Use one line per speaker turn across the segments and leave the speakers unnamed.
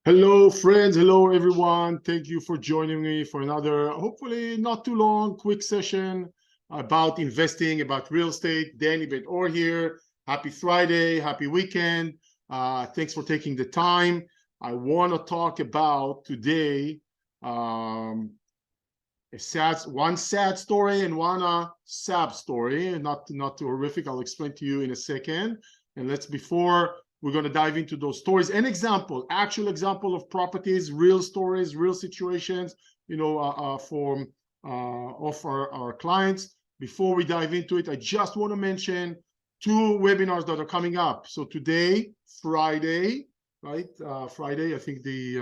Hello, friends. Hello, everyone. Thank you for joining me for another, hopefully not too long, quick session about investing, about real estate. Dani Beit-Or here. Happy Friday. Happy weekend. Thanks for taking the time. I want to talk about today one sad story and one sad story. Not too horrific. I'll explain to you in a second. And before we're going to dive into those stories and actual example of properties, real stories, real situations, of our clients. Before we dive into it, I just want to mention two webinars that are coming up. So today, Friday, right? Friday, I think the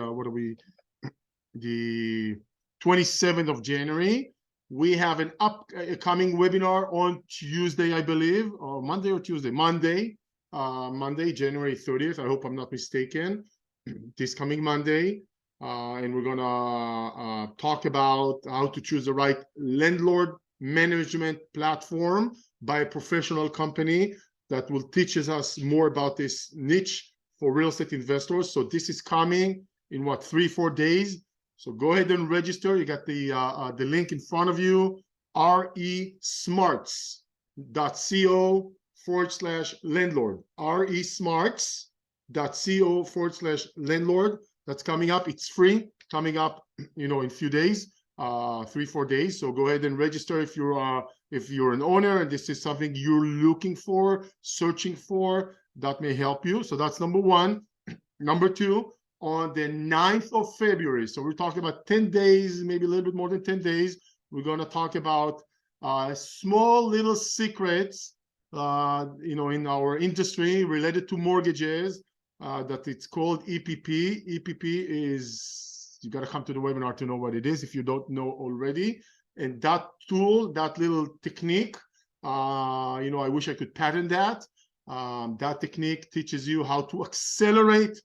27th of January, we have an upcoming webinar on Tuesday, I believe, or Monday or Tuesday, Monday, January 30th. I hope I'm not mistaken. This coming Monday. And we're gonna talk about how to choose the right landlord management platform by a professional company that will teach us more about this niche for real estate investors. So this is coming in 3-4 days. So go ahead and register. You got the link in front of you, resmarts.co/landlord, resmarts.co/landlord. That's coming up. It's free, coming up, in a few days, 3-4 days. So go ahead and register if you're an owner and this is something you're looking for, searching for, that may help you. So that's number one. Number two, on the 9th of February, so we're talking about 10 days, maybe a little bit more than 10 days, we're going to talk about small little secrets, in our industry related to mortgages, that it's called EPP. EPP is, you got to come to the webinar to know what it is if you don't know already. And that tool, that little technique, I wish I could patent that. That technique teaches you how to accelerate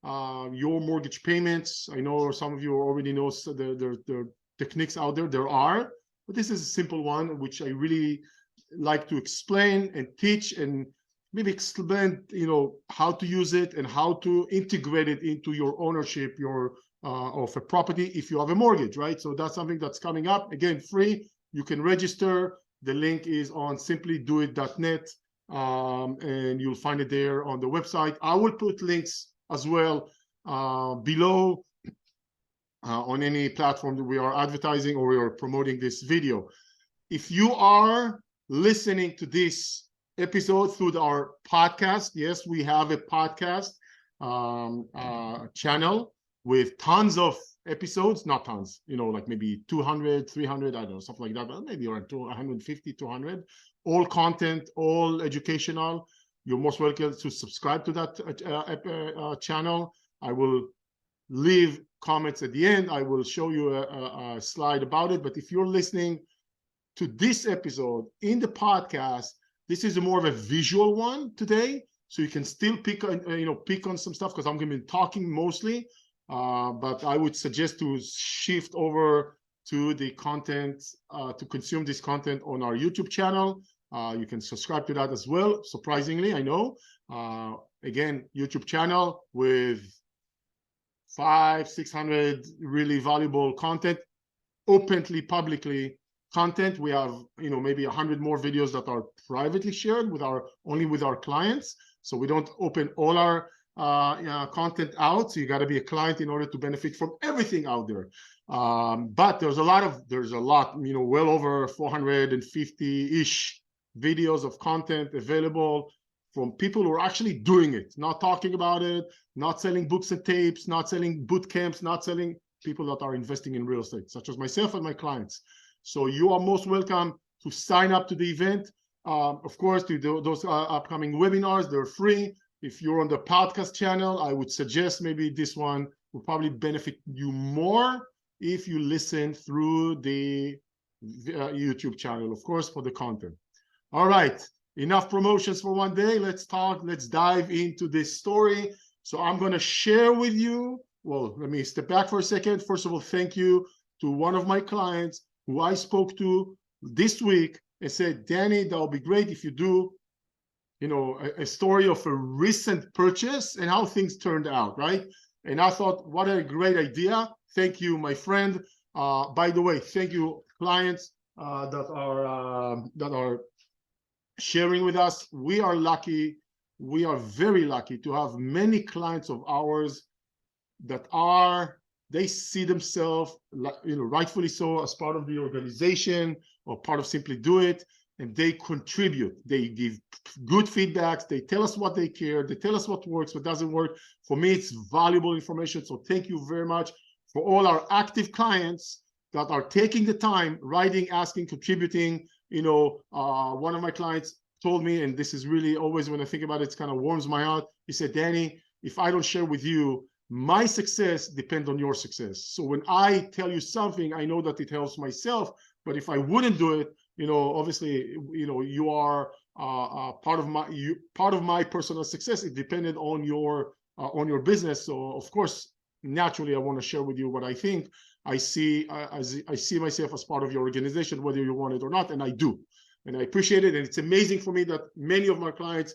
your mortgage payments. I know some of you already know the techniques out there. There are, but this is a simple one, which I really like to explain and teach, and maybe explain, how to use it and how to integrate it into your ownership, of a property if you have a mortgage, right? So that's something that's coming up. Again, free. You can register. The link is on simplydoit.net, and you'll find it there on the website. I will put links as well below on any platform that we are advertising or we are promoting this video. If you are listening to this episode through our podcast, yes, we have a podcast channel with tons of episodes, not tons, like maybe 200, 300, I don't know, something like that, but maybe around 150, 200, all content, all educational. You're most welcome to subscribe to that channel. I will leave comments at the end. I will show you a slide about it. But if you're listening to this episode in the podcast, this is more of a visual one today. So you can still pick on some stuff because I'm going to be talking mostly. But I would suggest to shift over to the content, to consume this content on our YouTube channel. You can subscribe to that as well, surprisingly, I know. Again, YouTube channel with 500-600 really valuable content, openly, publicly content. We have, maybe 100 more videos that are privately shared only with our clients. So we don't open all our content out. So you got to be a client in order to benefit from everything out there. But there's a lot, well over 450-ish videos of content available from people who are actually doing it, not talking about it, not selling books and tapes, not selling boot camps, not selling, people that are investing in real estate, such as myself and my clients. So you are most welcome to sign up to the event. Of course, to those upcoming webinars, they're free. If you're on the podcast channel, I would suggest maybe this one will probably benefit you more if you listen through the YouTube channel, of course, for the content. All right, enough promotions for one day. Let's dive into this story. So I'm going to share with you, well, let me step back for a second. First of all, thank you to one of my clients who I spoke to this week and said, Dani, that would be great if you do a story of a recent purchase and how things turned out, right? And I thought, what a great idea. Thank you, my friend. By the way, thank you, clients that are sharing with us. We are lucky. We are very lucky to have many clients of ours that they see themselves, rightfully so, as part of the organization or part of Simply Do It, and they contribute. They give good feedbacks. They tell us what they care. They tell us what works, what doesn't work. For me, it's valuable information. So thank you very much for all our active clients that are taking the time, writing, asking, contributing. One of my clients told me, and this is really always when I think about it, it kind of warms my heart. He said, Danny, if I don't share with you, my success depends on your success. So when I tell you something, I know that it helps myself. But if I wouldn't do it, obviously, you are part of my personal success. It depended on your business. So of course, naturally, I want to share with you what I think. I see myself as part of your organization, whether you want it or not, and I do, and I appreciate it. And it's amazing for me that many of my clients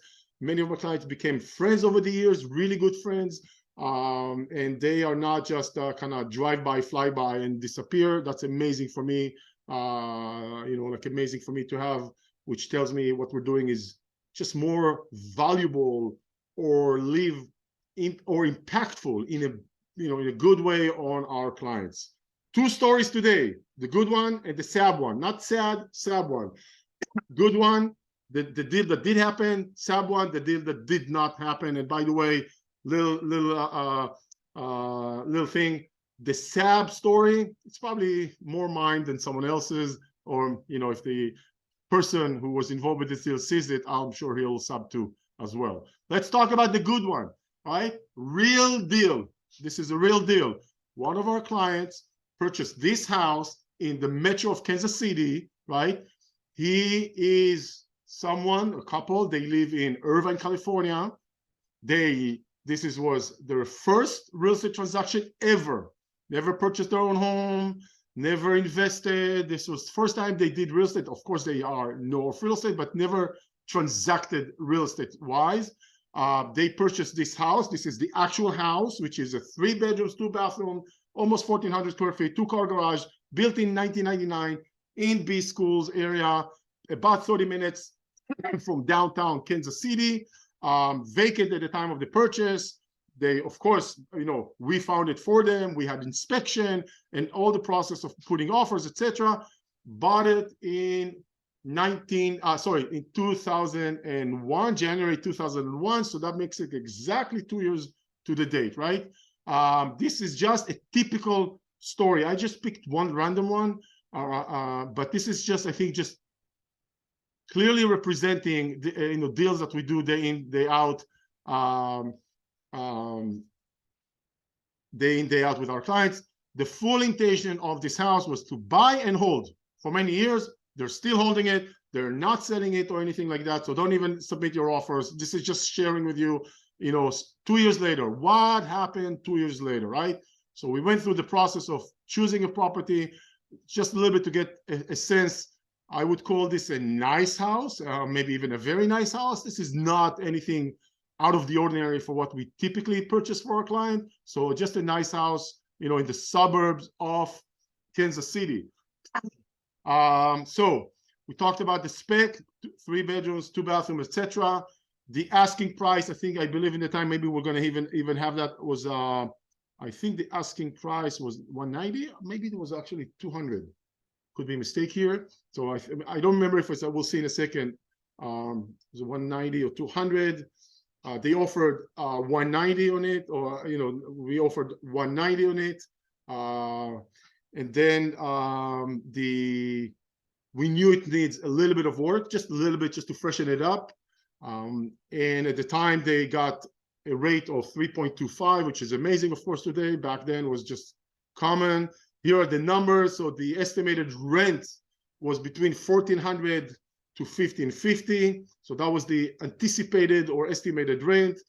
became friends over the years, really good friends. And they are not just kind of drive by, fly by, and disappear. That's amazing for me. Amazing for me to have, which tells me what we're doing is just more valuable or impactful in a good way on our clients. 2 stories today: the good one and the sad one. Not sad one. Good one, the deal that did happen. Sad one, the deal that did not happen. And by the way, little thing, the SAB story, it's probably more mine than someone else's, or if the person who was involved with this deal sees it, I'm sure he'll sub too as well. Let's talk about the good one. Right? Real deal. This is a real deal. One of our clients purchased this house in the metro of Kansas City, right? He is a couple, they live in Irvine, California. This was their first real estate transaction ever. Never purchased their own home, never invested. This was the first time they did real estate. Of course, they know of real estate, but never transacted real estate wise. They purchased this house. This is the actual house, which is a 3 bedrooms, 2 bathroom, almost 1,400 square feet, 2-car garage, built in 1999 in B Schools area, about 30 minutes from downtown Kansas City. Vacant at the time of the purchase. They, of course, we found it for them. We had inspection and all the process of putting offers, etc. Bought it in 2001, January 2001. So that makes it exactly 2 years to the date, right? This is just a typical story. I just picked one random one, but this is just, I think, just clearly representing the deals that we do day in, day out, day in, day out with our clients. The full intention of this house was to buy and hold for many years. They're still holding it. They're not selling it or anything like that. So don't even submit your offers. This is just sharing with you, 2 years later, what happened 2 years later, right? So we went through the process of choosing a property, just a little bit to get a sense. I would call this a nice house, maybe even a very nice house. This is not anything out of the ordinary for what we typically purchase for our client. So just a nice house, in the suburbs of Kansas City. So we talked about the spec, 3 bedrooms, 2 bathrooms, etc. The asking price, I believe in the time, maybe we're going to even have that, was, I think the asking price was 190. Maybe it was actually 200. Could be a mistake here. So I don't remember if it's, we'll see in a second. It was 190 or 200. They offered 190 on it, or we offered 190 on it, and then we knew it needs a little bit of work, just a little bit, just to freshen it up. And at the time, they got a rate of 3.25, which is amazing, of course. Today, back then, was just common. Here are the numbers. So the estimated rent was between $1,400 to $1,550. So that was the anticipated or estimated rent.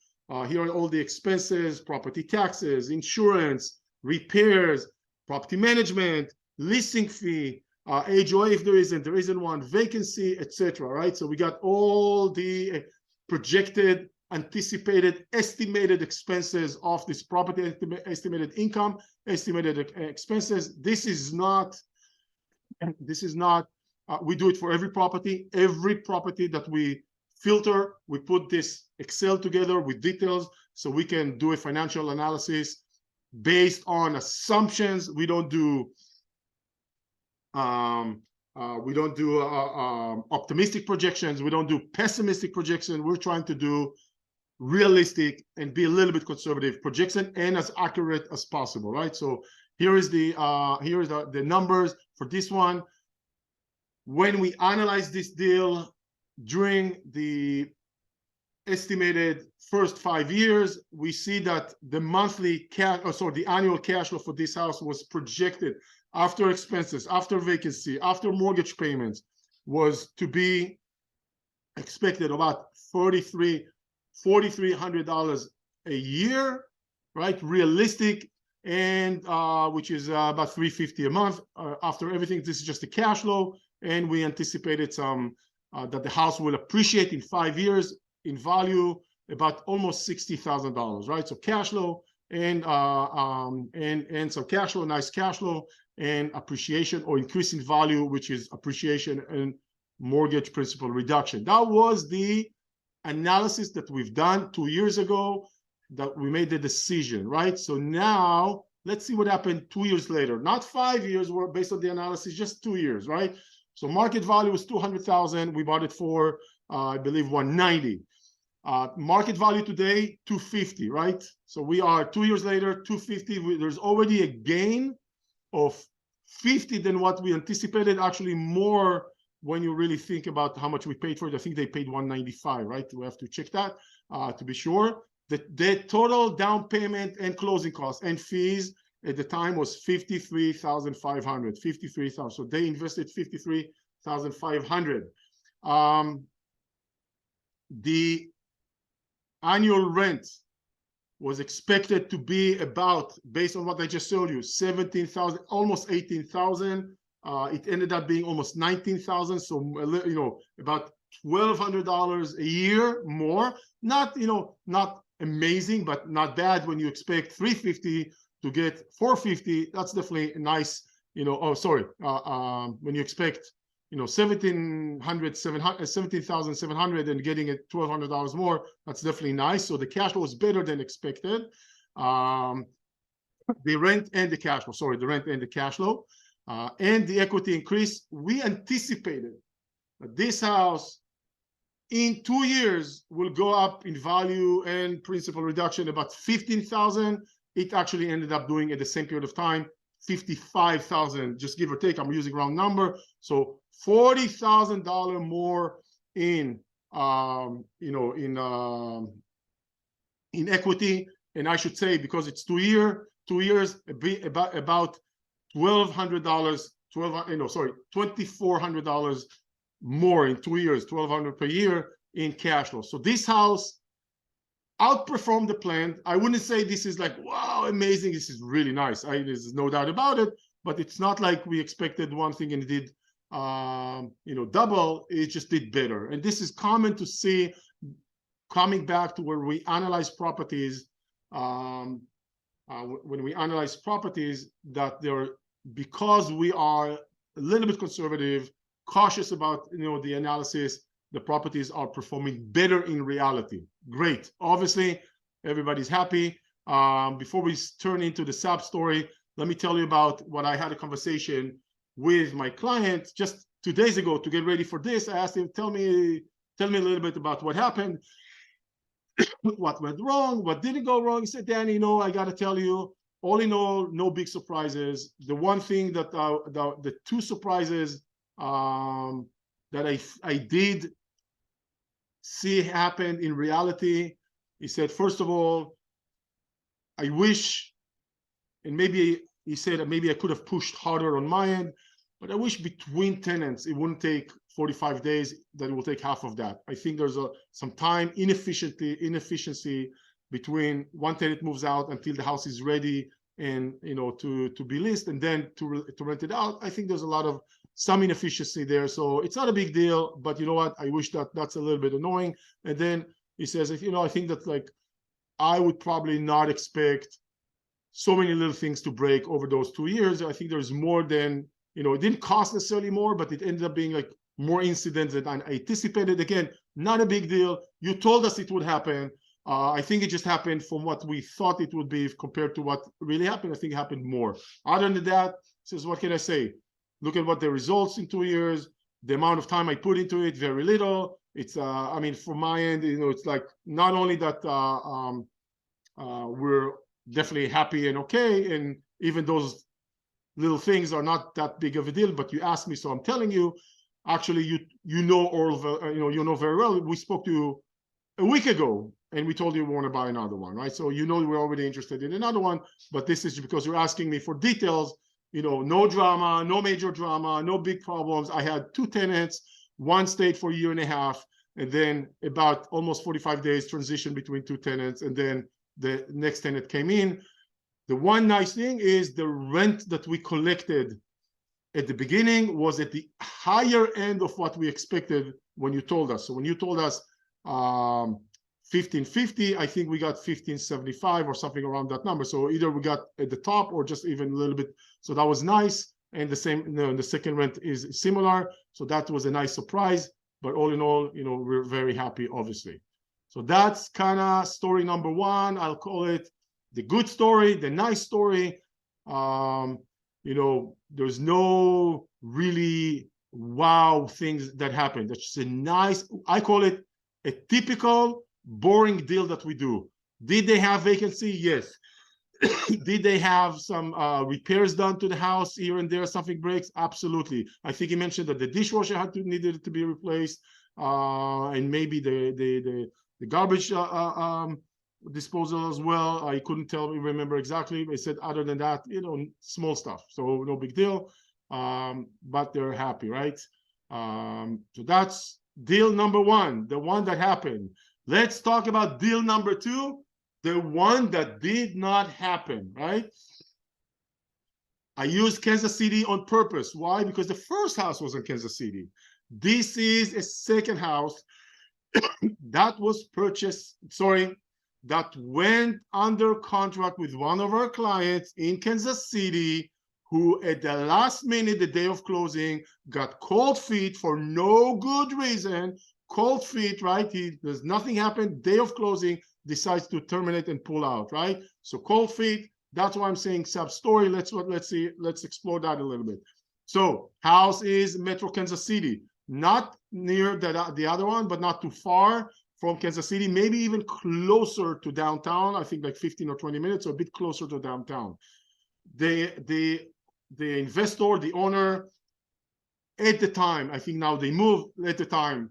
Here are all the expenses: property taxes, insurance, repairs, property management, leasing fee, HOA if there isn't one, vacancy, etc. Right? So we got all the projected anticipated, estimated expenses of this property, estimated income, estimated expenses. This is not, we do it for every property that we filter. We put this Excel together with details so we can do a financial analysis based on assumptions. We don't do optimistic projections. We don't do pessimistic projections. We're trying to do realistic and be a little bit conservative projection and as accurate as possible, right? So here is the numbers for this one. When we analyze this deal during the estimated first 5 years, we see that the the annual cash flow for this house was projected after expenses, after vacancy, after mortgage payments, was to be expected about $4,300 a year, right? Realistic, and which is about $350 a month. After everything, this is just the cash flow, and we anticipated some that the house will appreciate in 5 years in value about almost $60,000, right? So cash flow and some cash flow, nice cash flow, and appreciation or increase in value, which is appreciation and mortgage principal reduction. That was the analysis that we've done 2 years ago, that we made the decision, right? So now let's see what happened 2 years later. Not 5 years, we're based on the analysis, just 2 years, right? So market value was $200,000. We bought it for, I believe, $190. Market value today, $250, right? So we are 2 years later, $250. There's already a gain of $50 than what we anticipated. Actually, more when you really think about how much we paid for it. I think they paid $195, right? We have to check that to be sure. The total down payment and closing costs and fees at the time was $53,500. $53,000. So they invested $53,500. The annual rent was expected to be about, based on what I just showed you, $17,000, almost $18,000. It ended up being almost $19,000. So, you know, about $1,200 a year more. Not, you know, not amazing, but not bad when you expect $350 to get $450. That's definitely a nice, you know, oh, sorry. When you expect, you know, $17,700 and getting it $1,200 more, that's definitely nice. So the cash flow was better than expected. The rent and the cash flow, sorry, the rent and the cash flow. And the equity increase. We anticipated that this house in 2 years will go up in value and principal reduction about $15,000. It actually ended up doing at the same period of time $55,000, just give or take. I'm using round number. So $40,000 more in you know, in equity. And I should say, because it's 2 years, about $1,200, $2,400 more in 2 years, $1,200 per year in cash flow. So this house outperformed the plan. I wouldn't say this is like, wow, amazing. This is really nice. There's no doubt about it, but it's not like we expected one thing and it did, you know, double. It just did better. And this is common to see coming back to where we analyze properties. When we analyze properties, that they're, because we are a little bit conservative, cautious about, you know, the analysis, the properties are performing better in reality. Great. Obviously, everybody's happy. Before we turn into the sub story, let me tell you about what I had a conversation with my client just 2 days ago to get ready for this. I asked him, tell me a little bit about what happened, what went wrong, what didn't go wrong. He said, Danny, you know, I got to tell you, all in all, no big surprises. The one thing that the two surprises that I did see happen in reality, he said, first of all, I wish, and maybe he said maybe I could have pushed harder on my end, but I wish between tenants it wouldn't take 45 days, that it will take half of that. I think there's some time inefficiency between one tenant moves out until the house is ready and, you know, to be leased, and then to rent it out. I think there's a lot of some inefficiency there. So it's not a big deal, but you know what? I wish that's a little bit annoying. And then He says, if I think that like I would probably not expect so many little things to break over those 2 years. I think there's more than, it didn't cost necessarily more, but it ended up being like more incidents than I anticipated. Again, not a big deal. You told us it would happen. I think it just happened from what we thought it would be compared to what really happened. I think it happened more. Other than that, says, what can I say? Look at what the results in 2 years, the amount of time I put into it, very little. It's, I mean, from my end, it's like not only that we're definitely happy and okay, and even those little things are not that big of a deal, but you asked me, so I'm telling you. Actually, you know all of you know very well. We spoke to you a week ago, and we told you we want to buy another one, right? So we're already interested in another one, but this is because you're asking me for details. No drama, no major drama, no big problems. I had 2 tenants, one stayed for a year and a half, and then about almost 45 days transition between 2 tenants, and then the next tenant came in. The one nice thing is the rent that we collected at the beginning was at the higher end of what we expected when you told us. So when you told us 1550, I think we got 1575 or something around that number. So either we got at the top or just even a little bit. So that was nice. And the same, the second rent is similar. So that was a nice surprise. But all in all, we're very happy, obviously. So that's kind of story number 1. I'll call it the good story, the nice story. There's no really wow things that happen. That's just a nice, I call it a typical boring deal that we do. Did they have vacancy? Yes. Did they have some repairs done to the house here and there? Something breaks? Absolutely. I think he mentioned that the dishwasher needed to be replaced, and maybe the garbage disposal as well. I couldn't remember exactly. They said other than that, small stuff. So no big deal. But they're happy, right? So that's deal number 1, the one that happened. Let's talk about deal number 2, the one that did not happen, right? I used Kansas City on purpose. Why? Because the first house was in Kansas City. This is a second house that was purchased, that went under contract with one of our clients in Kansas City, who at the last minute, the day of closing, got cold feet for no good reason. Cold feet, right? There's nothing happened. Day of closing, decides to terminate and pull out, right? So cold feet. That's why I'm saying sub-story. Let's explore that a little bit. So house is Metro Kansas City, not near the other one, but not too far from Kansas City, maybe even closer to downtown. I think like 15 or 20 minutes, or a bit closer to downtown. The investor, the owner, at the time, I think now they moved, at the time,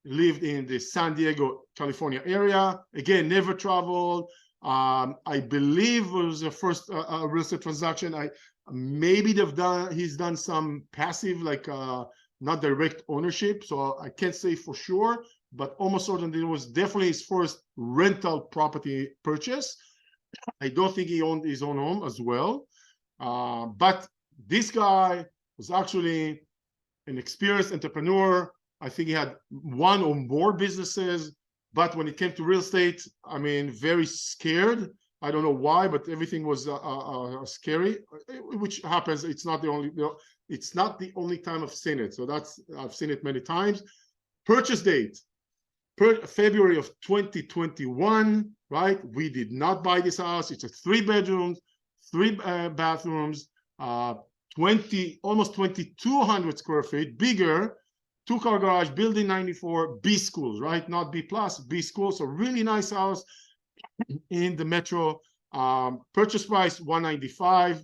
lived in the San Diego, California area. Again, never traveled. I believe it was the first real estate transaction. He's done some passive, like not direct ownership. So I can't say for sure, but almost certain it was definitely his first rental property purchase. I don't think he owned his own home as well. But this guy was actually an experienced entrepreneur. I think he had one or more businesses, but when it came to real estate, I mean, very scared. I don't know why, but everything was scary, which happens. It's not the only time I've seen it. So I've seen it many times. Purchase date, February of 2021, right? We did not buy this house. It's a 3 bedrooms, 3 bathrooms, almost 2,200 square feet, bigger, 2-car garage, building 94, B schools, right? Not B plus, B schools. So really nice house in the Metro. Purchase price $195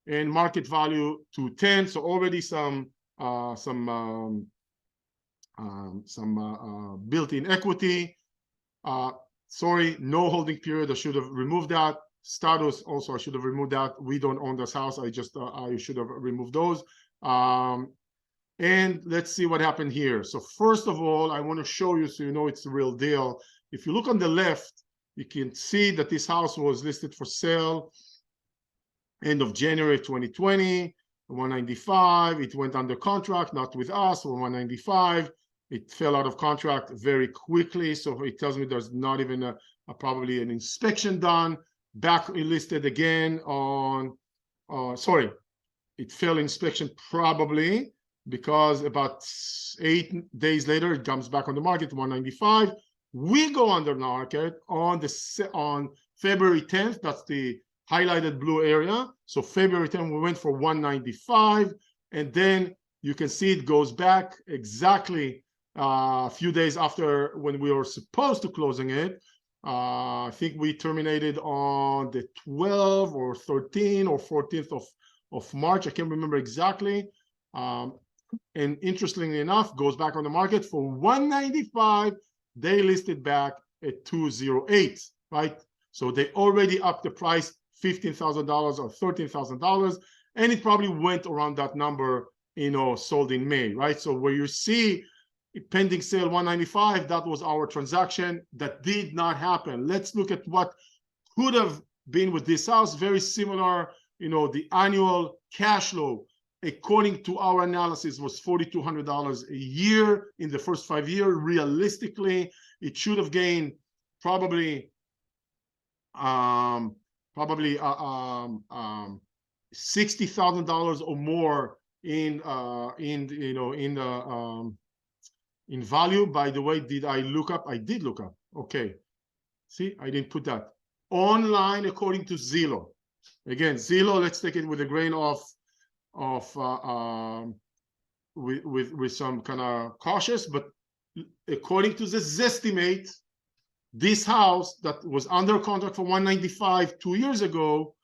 and market value $210. So already some built-in equity. Sorry, no holding period. I should have removed that. Status also, I should have removed that. We don't own this house. I should have removed those. And let's see what happened here. So first of all, I want to show you so you know it's the real deal. If you look on the left, you can see that this house was listed for sale end of January 2020, $195. It went under contract, not with us, for $195. It fell out of contract very quickly, so it tells me there's not even probably an inspection done. Back listed again on, sorry, it failed inspection probably because about 8 days later it comes back on the market, 195. We go under market on February 10th. That's the highlighted blue area. So February 10th we went for 195, and then you can see it goes back exactly a few days after when we were supposed to closing it. I think we terminated on the 12th or 13th or 14th of March. I can't remember exactly. And interestingly enough, goes back on the market for 195. They listed back at 208, right? So they already upped the price $15,000 or $13,000, and it probably went around that number, you know, sold in May, right? So where you see pending sale 195, that was our transaction. That did not happen. Let's look at what could have been with this house. Very similar, you know, the annual cash flow, according to our analysis, was $4,200 a year in the first 5 years. Realistically, it should have gained probably $60,000 or more in value. By the way, did I look up? I did look up. Okay, see, I didn't put that online according to Zillow. Again, Zillow, let's take it with a grain of with some kind of cautious, but according to the Zestimate, this house that was under contract for 195 2 years ago,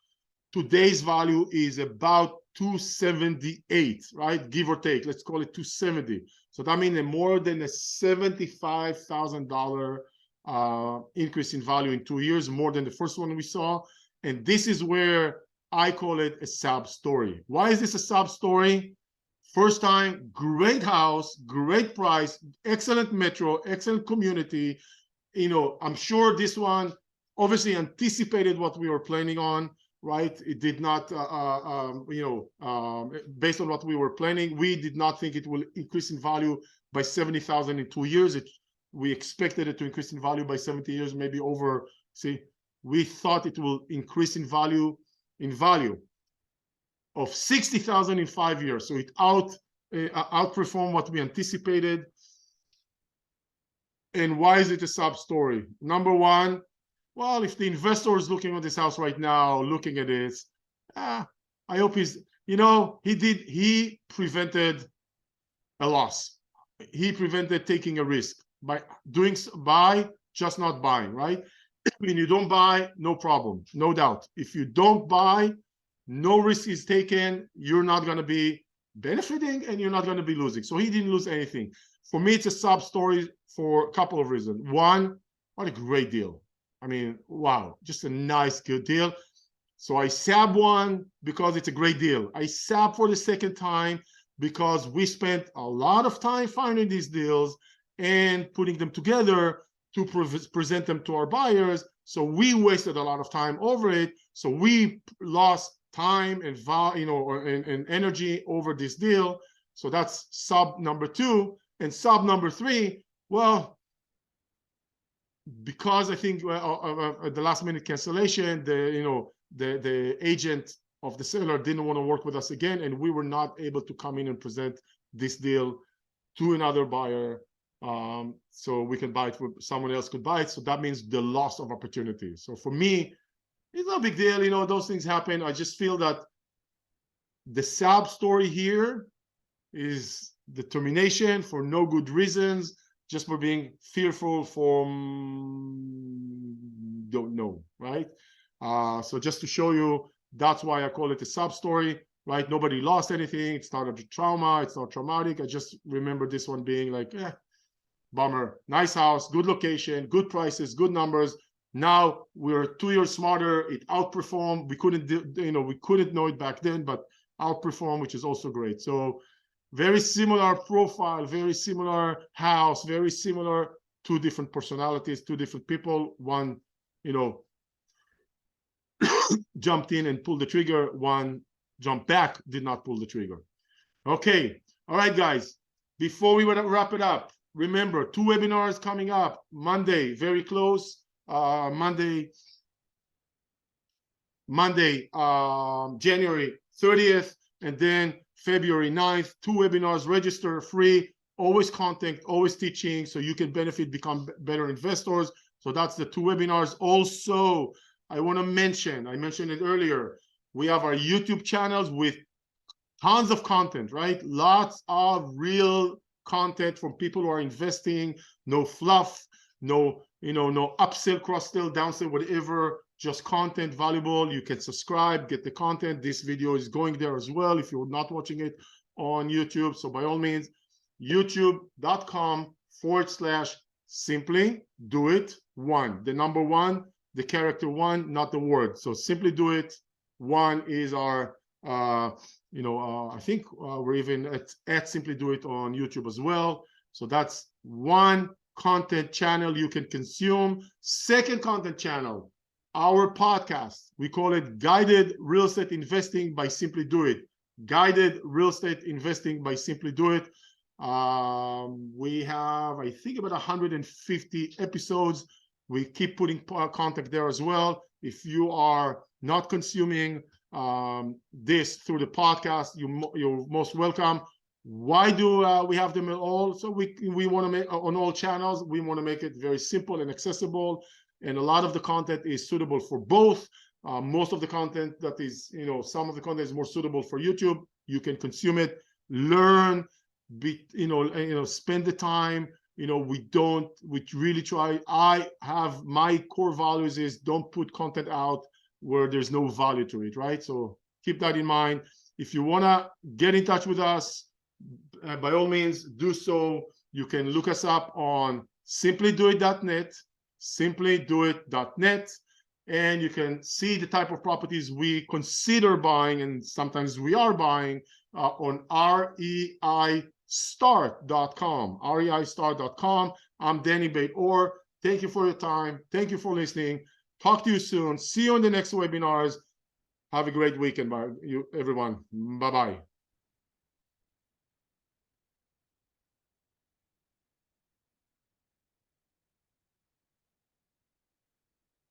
today's value is about 278, right? Give or take, let's call it 270. So that means more than a $75,000 increase in value in 2 years, more than the first one we saw. And this is where I call it a sub story. Why is this a sub story? First time, great house, great price, excellent metro, excellent community. You know, I'm sure this one obviously anticipated what we were planning on, right? It did not, based on what we were planning, we did not think it will increase in value by 70,000 in 2 years. We expected it to increase in value by 70 years, maybe over. See, we thought it will increase in value of 60,000 in 5 years. So it outperformed what we anticipated. And why is it a sub story? Number one, well, if the investor is looking at this house right now, looking at this, I hope he's, he prevented a loss. He prevented taking a risk by just not buying, right? When you don't buy, no problem, no doubt. If you don't buy, no risk is taken, you're not going to be benefiting and you're not going to be losing. So he didn't lose anything. For me, it's a sub story for a couple of reasons. One, what a great deal. I mean, wow, just a nice, good deal. So I sab one because it's a great deal. I sab for the second time because we spent a lot of time finding these deals and putting them together to present them to our buyers. So we wasted a lot of time over it. So we lost time and and energy over this deal. So that's sub number two. And sub number three, well, because I think the last minute cancellation, the agent of the seller didn't want to work with us again, and we were not able to come in and present this deal to another buyer. So we can buy it, someone else could buy it. So that means the loss of opportunity. So for me, it's no big deal. Those things happen. I just feel that the sub story here is the termination for no good reasons, just for being fearful from don't know, right? So just to show you, that's why I call it a sub story, right? Nobody lost anything. It's not a trauma. It's not traumatic. I just remember this one being like, bummer. Nice house, good location, good prices, good numbers. Now we're 2 years smarter. It outperformed. We couldn't we couldn't know it back then, but outperformed, which is also great. So very similar profile, very similar house, very similar, two different personalities, two different people. One, jumped in and pulled the trigger. One jumped back, did not pull the trigger. Okay. All right, guys. Before we wrap it up, remember, 2 webinars coming up. Monday, very close. Monday, January 30th, and then February 9th. 2 webinars. Register free. Always content, always teaching, so you can benefit, become better investors. So that's the 2 webinars. Also, I want to mention, I mentioned it earlier, we have our YouTube channels with tons of content, right? Lots of real content from people who are investing. No fluff, no, no upsell, cross-sell, downsell, whatever, just content, valuable. You can subscribe, get the content. This video is going there as well if you're not watching it on YouTube. So by all means, youtube.com/simply do it 1. The number 1, the character 1, not the word. So simply do it 1 is our I think we're even at simply do it on YouTube as well. So that's 1 content channel you can consume. Second content channel, our podcast. We call it Guided Real Estate Investing by Simply Do It. Guided Real Estate Investing by Simply Do It. We have, I think, about 150 episodes. We keep putting content there as well. If you are not consuming this through the podcast, you're most welcome. Why do we have them all? So we want to make on all channels. We want to make it very simple and accessible, and a lot of the content is suitable for both. Most of the content that is, some of the content is more suitable for YouTube. You can consume it, learn, spend the time. We really try. I have my core values is don't put content out where there's no value to it, right? So keep that in mind. If you want to get in touch with us, by all means, do so. You can look us up on simplydoit.net, simplydoit.net, and you can see the type of properties we consider buying, and sometimes we are buying, on reistart.com, reistart.com. I'm Dani Beit-Or. Thank you for your time. Thank you for listening. Talk to you soon. See you on the next webinars. Have a great weekend, everyone. Bye-bye.